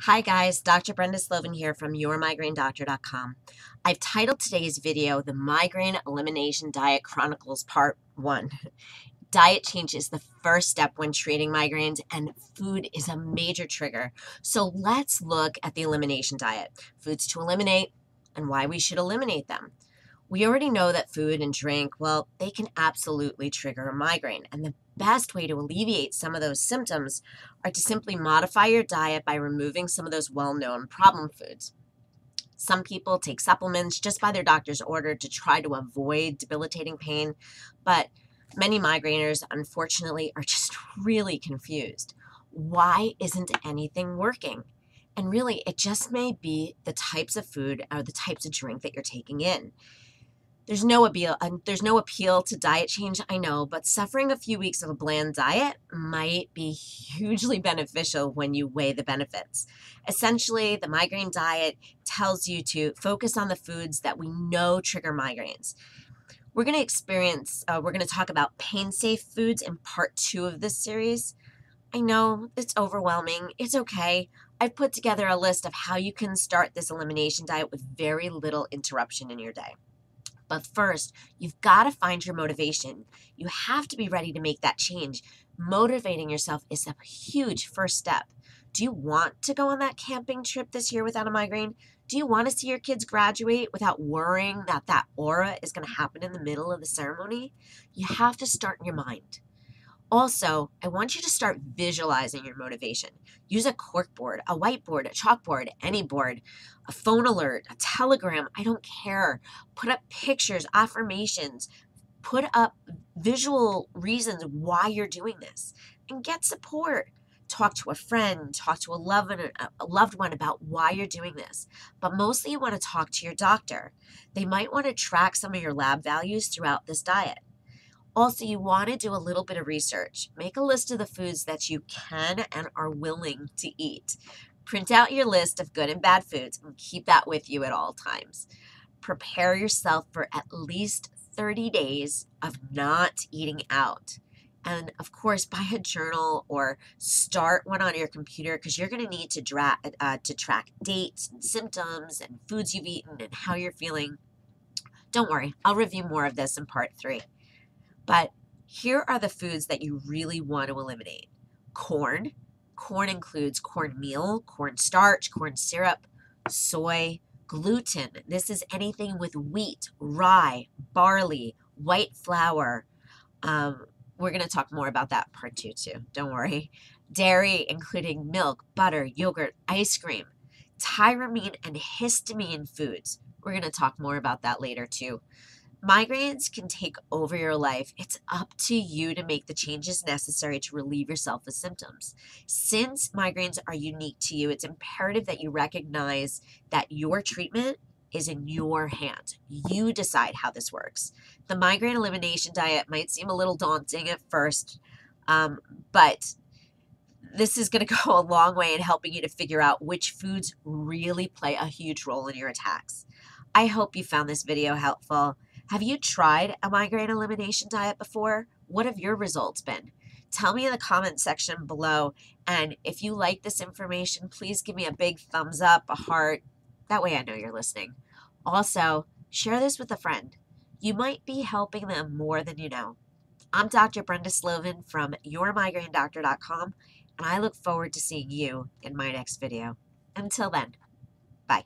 Hi guys, Dr. Brenda Slovin here from yourmigrainedoctor.com. I've titled today's video the Migraine Elimination Diet Chronicles Part 1. Diet change is the first step when treating migraines, and food is a major trigger. So let's look at the elimination diet, foods to eliminate, and why we should eliminate them. We already know that food and drink, well, they can absolutely trigger a migraine. And the best way to alleviate some of those symptoms are to simply modify your diet by removing some of those well-known problem foods. Some people take supplements just by their doctor's order to try to avoid debilitating pain, but many migraineurs, unfortunately, are just really confused. Why isn't anything working? And really, it just may be the types of food or the types of drink that you're taking in. There's no appeal to diet change, I know, but suffering a few weeks of a bland diet might be hugely beneficial when you weigh the benefits. Essentially, the migraine diet tells you to focus on the foods that we know trigger migraines. We're going to talk about pain-safe foods in part 2 of this series. I know it's overwhelming. It's okay. I've put together a list of how you can start this elimination diet with very little interruption in your day. But first, you've got to find your motivation. You have to be ready to make that change. Motivating yourself is a huge first step. Do you want to go on that camping trip this year without a migraine? Do you want to see your kids graduate without worrying that that aura is going to happen in the middle of the ceremony? You have to start in your mind. Also, I want you to start visualizing your motivation. Use a corkboard, a whiteboard, a chalkboard, any board, a phone alert, a telegram, I don't care. Put up pictures, affirmations, put up visual reasons why you're doing this, and get support. Talk to a friend, talk to a loved one about why you're doing this. But mostly you want to talk to your doctor. They might want to track some of your lab values throughout this diet. Also, you want to do a little bit of research. Make a list of the foods that you can and are willing to eat. Print out your list of good and bad foods and keep that with you at all times. Prepare yourself for at least 30 days of not eating out. And of course, buy a journal or start one on your computer because you're going to need to track dates and symptoms and foods you've eaten and how you're feeling. Don't worry, I'll review more of this in part 3. But here are the foods that you really want to eliminate. Corn. Corn includes cornmeal, cornstarch, corn syrup, soy, gluten. This is anything with wheat, rye, barley, white flour. We're going to talk more about that part 2 too. Don't worry. Dairy, including milk, butter, yogurt, ice cream. Tyramine and histamine foods. We're going to talk more about that later too. Migraines can take over your life. It's up to you to make the changes necessary to relieve yourself of symptoms. Since migraines are unique to you, it's imperative that you recognize that your treatment is in your hands. You decide how this works. The migraine elimination diet might seem a little daunting at first, but this is going to go a long way in helping you to figure out which foods really play a huge role in your attacks. I hope you found this video helpful. Have you tried a migraine elimination diet before? What have your results been? Tell me in the comment section below. And if you like this information, please give me a big thumbs up, a heart. That way I know you're listening. Also, share this with a friend. You might be helping them more than you know. I'm Dr. Brenda Slovin from yourmigrainedoctor.com, and I look forward to seeing you in my next video. Until then, bye.